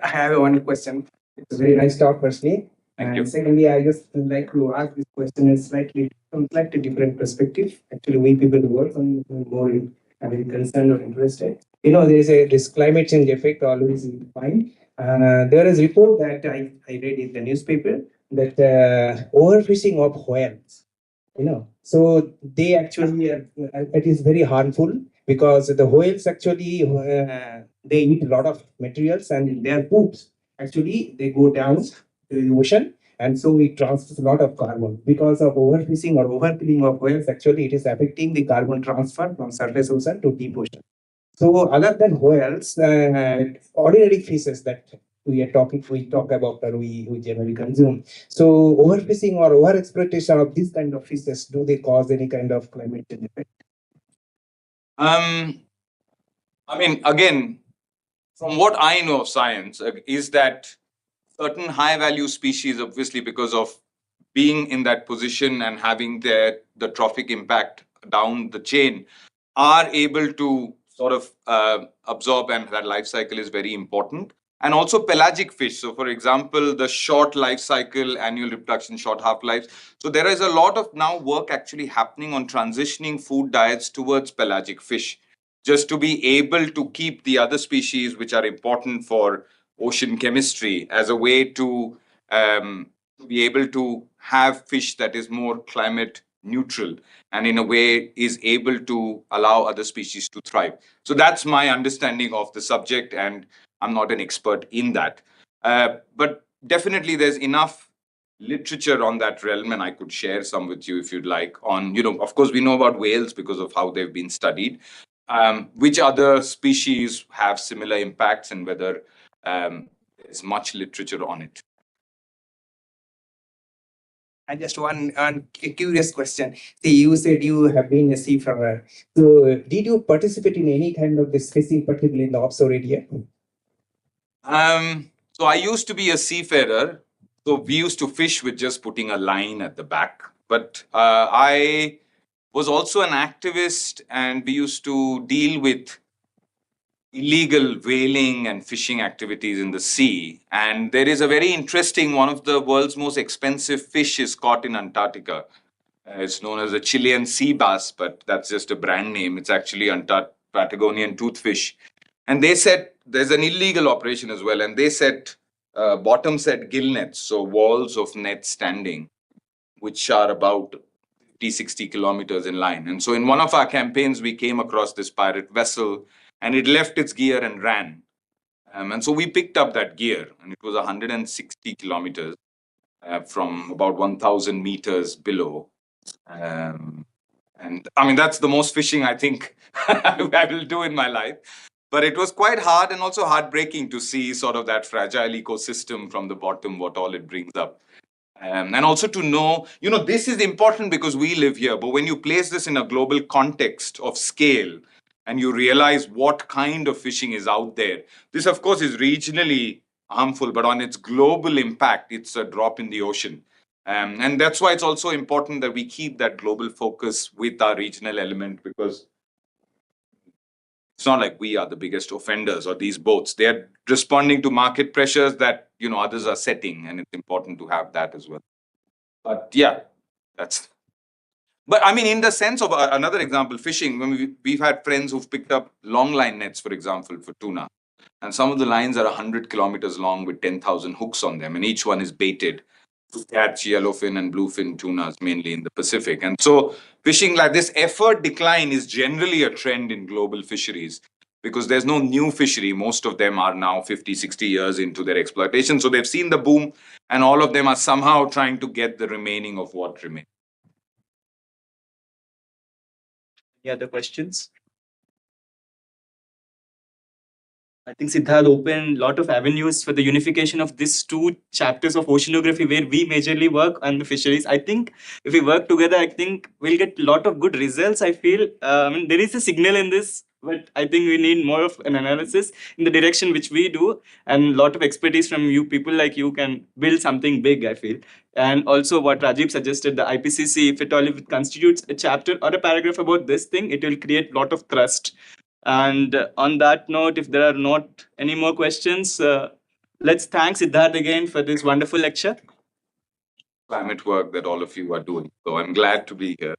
I have one question. It's a very nice talk, firstly. Thank And you. secondly, I just would like to ask this question in from slightly different perspective. Actually, we people who work on more are very concerned or interested. There is this climate change effect always we find. There is a report that I read in the newspaper that overfishing of whales. So they actually it is very harmful, because the whales actually they eat a lot of materials, and their poops actually they go down to the ocean, and so it transfers a lot of carbon. Because of overfishing or overkilling of whales, actually it is affecting the carbon transfer from surface ocean to deep ocean. So other than whales, ordinary fishes that we talk about, or we generally consume. So overfishing or overexploitation of these kind of fishes, do they cause any kind of climate change effect? I mean, again, from what I know of science, is that certain high value species, obviously, because of being in that position and having the trophic impact down the chain, are able to sort of absorb, and that life cycle is very important. And also pelagic fish. So, for example, the short life cycle, annual reproduction, short half lives. So there is a lot of now work actually happening on transitioning food diets towards pelagic fish, just to be able to keep the other species which are important for ocean chemistry as a way to be able to have fish that is more climate neutral, and in a way is able to allow other species to thrive. So that's my understanding of the subject, and I'm not an expert in that. But definitely there's enough literature on that realm, and I could share some with you if you'd like. On, of course, we know about whales because of how they've been studied. Which other species have similar impacts, and whether there's much literature on it. And just one curious question. See, you said you have been a seafarer. So, did you participate in any kind of this fishing, particularly in the offshore area? So I used to be a seafarer. So we used to fish with just putting a line at the back. But I was also an activist, and we used to deal with illegal whaling and fishing activities in the sea. And there is a very interesting, one of the world's most expensive fish is caught in Antarctica. It's known as the Chilean sea bass, but that's just a brand name. It's actually Patagonian toothfish. And they said there's an illegal operation as well. And they set bottom set gill nets, so walls of nets standing, which are about 50, 60 kilometers in line. And so in one of our campaigns, we came across this pirate vessel, and it left its gear and ran. And so we picked up that gear, and it was 160 kilometers from about 1,000 meters below. And I mean, that's the most fishing I think I will do in my life. But it was quite hard and also heartbreaking to see sort of that fragile ecosystem from the bottom, what all it brings up. And also to know, this is important because we live here. But when you place this in a global context of scale and you realize what kind of fishing is out there, this, of course, is regionally harmful, but on its global impact, it's a drop in the ocean. And that's why it's also important that we keep that global focus with our regional element, because it's not like we are the biggest offenders or these boats. They're responding to market pressures that, others are setting, and it's important to have that as well. But yeah, but I mean, in the sense of another example, fishing, when we've had friends who've picked up long line nets, for example, for tuna. And some of the lines are 100 kilometers long with 10,000 hooks on them, and each one is baited to catch yellowfin and bluefin tunas, mainly in the Pacific. And so fishing like this effort decline is generally a trend in global fisheries, because there's no new fishery. Most of them are now 50, 60 years into their exploitation. So they've seen the boom, and all of them are somehow trying to get the remaining of what remains. Any other questions? I think Siddharth opened a lot of avenues for the unification of these two chapters of oceanography where we majorly work on the fisheries. I think if we work together, I think we'll get a lot of good results. I feel there is a signal in this, but I think we need more of an analysis in the direction which we do, and a lot of expertise from you. People like you can build something big, I feel. And also what Rajiv suggested, the IPCC, if it constitutes a chapter or a paragraph about this thing, it will create a lot of trust. And on that note, if there are not any more questions, let's thank Siddharth again for this wonderful lecture. Climate work that all of you are doing. So I'm glad to be here.